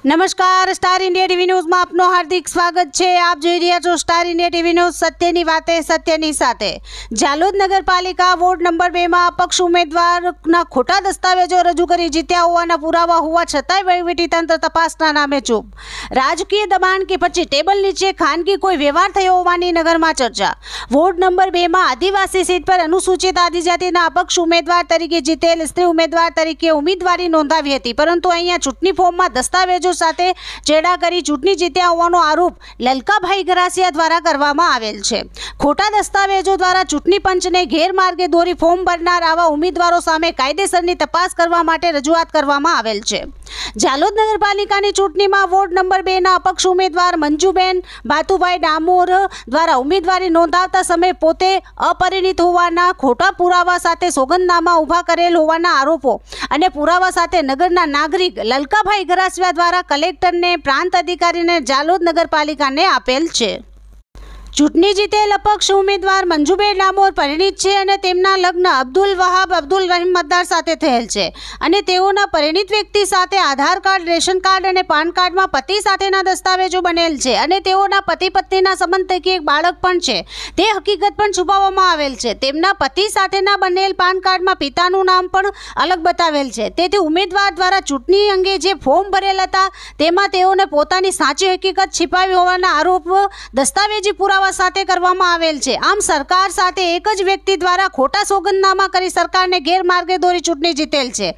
નમસ્કાર, star India TV ન્યૂઝમાં આપનું હાર્દિક સ્વાગત છે। આપ જોઈ રહ્યા છો સ્ટાર ઇન્ડિયા ટીવી ન્યૂઝ, સત્યની વાતે સત્યની સાથે। ઝાલોદ નગરપાલિકા વોર્ડ નંબર 2 માં અપક્ષ ઉમેદવારના ખોટા દસ્તાવેજો રજૂ કરી જીત્યા હોવાના પુરાવા હોવા છતાંય વહીવટીતંત્ર તપાસના નામે ચૂપ। રાજકીય દબાણ કે પછી ટેબલ નીચે ખાનગી કોઈ વ્યવહાર થયો હોવાની નગરમાં ચર્ચા। વોર્ડ નંબર 2 માં આદિવાસી સીટ પર અનુસૂચિત આદિજાતિના અપક્ષ ઉમેદવાર તરીકે જીતેલ સ્ત્રી ઉમેદવાર તરીકે ઉમેદવારી નોંધાવી હતી, પરંતુ અહીંયા ચૂંટણી ફોર્મમાં દસ્તાવેજો સાથે ચેડા કરી ચૂંટણી જીત્યા હોવાનો આરોપ લલકાભાઈ ગરાસિયા દ્વારા કરવામાં આવેલ છે। ખોટા દસ્તાવેજો દ્વારા ચૂંટણી પંચને ગેરમાર્ગે દોરી ફોર્મ ભરનાર આવા ઉમેદવારો સામે કાયદેસરની તપાસ કરવા માટે રજૂઆત કરવામાં આવેલ છે। ઝાલોદ નગરપાલિકાની ચૂંટણીમાં વોર્ડ નંબર 2 ના અપક્ષ ઉમેદવાર મંજુબેન ભાતુભાઈ ડામોર દ્વારા ઉમેદવારી નોંધાવતા સમયે પોતે અપરિણિત હોવાના ખોટા પુરાવા સાથે સોગંદનામા ઊભા કરેલ હોવાના આરોપો અને પુરાવા સાથે નગરના નાગરિક લલકાભાઈ ગરાસિયા દ્વારા કલેક્ટરને, પ્રાંત અધિકારીને, ઝાલોદ નગરપાલિકાને આપેલ છે। ચૂંટણી જીતેલ અપક્ષ ઉમેદવાર મંજુબેન ડામોર પરિણીત છે અને તેમના લગ્ન અબ્દુલ વહાબ અબ્દુલ રહીમ મતદાર સાથે થયેલ છે અને તેઓના પરિણીત વ્યક્તિ સાથે આધાર કાર્ડ, રેશન કાર્ડ અને પાન કાર્ડમાં પતિ સાથેના દસ્તાવેજો બનેલ છે અને તેઓના પતિ પત્નીના સંબંધ થકી એક બાળક પણ છે। તે હકીકત પણ છુપાવવામાં આવેલ છે। તેમના પતિ સાથેના બનેલ પાન કાર્ડમાં પિતાનું નામ પણ અલગ બતાવેલ છે। તેથી ઉમેદવાર દ્વારા ચૂંટણી અંગે જે ફોર્મ ભરેલ હતા તેમાં તેઓને પોતાની સાચી હકીકત छिपाવી હોવાના આરોપ દસ્તાવેજી પુરાવા સાથે કરવામાં આવેલ છે। આમ સરકાર સાથે એક જ વ્યક્તિ દ્વારા ખોટા સોગંદનામા કરી સરકારને ગેરમાર્ગે દોરી ચૂંટણી જીતેલ છે।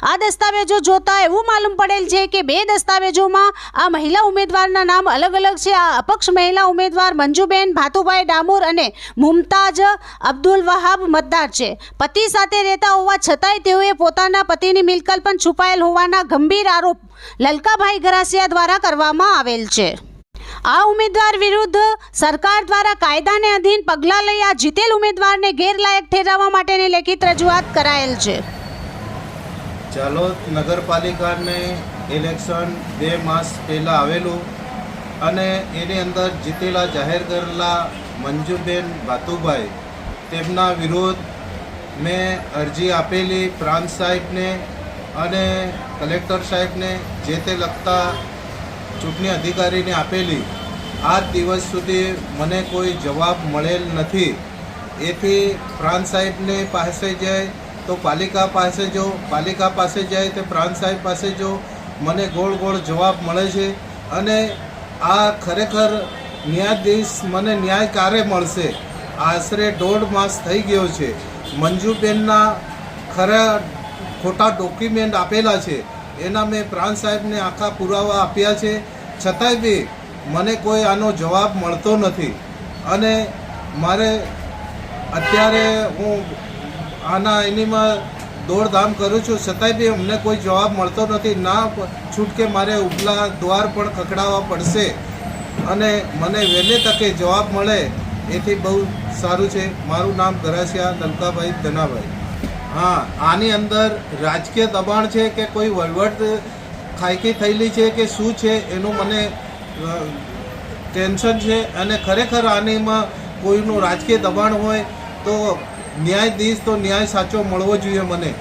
આ દસ્તાવેજો જોતા એવું માલુમ પડેલ છે કે બે દસ્તાવેજોમાં આ મહિલા ઉમેદવારના નામ અલગ અલગ છે। આ અપક્ષ મહિલા ઉમેદવાર મંજુબેન ભાતુભાઈ ડામોર અને મુમતાજ અબ્દુલ વહાબ મતદાર છે। પતિ સાથે રહેતા હોવા છતાંય તેઓએ પોતાના પતિની મિલકત પણ છુપાયેલ હોવાના ગંભીર આરોપ લલકાભાઈ ગરાસિયા દ્વારા કરવામાં આવેલ છે। આ ઉમેદવાર વિરુદ્ધ સરકાર દ્વારા કાયદાને અધીન પગલાં લઈ આ જીતેલ ઉમેદવારને ગેરલાયક ઠેરવવા માટેની લેખિત રજૂઆત કરાયેલ છે। ઝાલોદ નગરપાલિકાને ઇલેક્શન 2 માસ પહેલાં આવેલું અને એની અંદર જીતેલા જાહેર કરેલા મંજુબેન ભાતુભાઈ તેમના વિરોધ મેં અરજી આપેલી પ્રાંત સાહેબને અને કલેક્ટર સાહેબને જે તે લગતા ચૂંટણી અધિકારીને આપેલી। આજ દિવસ સુધી મને કોઈ જવાબ મળેલ નથી। એથી પ્રાંત સાહેબને પાસે જાય તો પાલિકા પાસે જો, પાલિકા પાસે જાય તો પ્રાંત સાહેબ પાસે જો, મને ગોળ ગોળ જવાબ મળે છે અને આ ખરેખર ન્યાયાધીશ મને ન્યાય ક્યારે મળશે? આશરે 1.5 માસ થઈ ગયો છે। મંજુબેનના ખોટા ડોક્યુમેન્ટ આપેલા છે, એના મેં પ્રાંત સાહેબને આખા પુરાવા આપ્યા છે, છતાંય બી મને કોઈ આનો જવાબ મળતો નથી અને મારે અત્યારે હું આના એનીમાં દોડધામ કરું છું, છતાંય બી અમને કોઈ જવાબ મળતો નથી। ના છૂટકે મારે ઉપલા દ્વાર પણ ખખડાવવા પડશે અને મને વહેલી તકે જવાબ મળે એથી બહુ સારું છે। મારું નામ ગરાસિયા લલકાભાઈ ધનાભાઈ। હા, આની અંદર રાજકીય દબાણ છે કે કોઈ વહીવટ ખાયકી થયેલી છે કે શું છે એનું મને ટેન્શન છે અને ખરેખર આનીમાં કોઈનું રાજકીય દબાણ હોય તો ન્યાયાધીશ તો ન્યાય સાચો મળવો જોઈએ મને।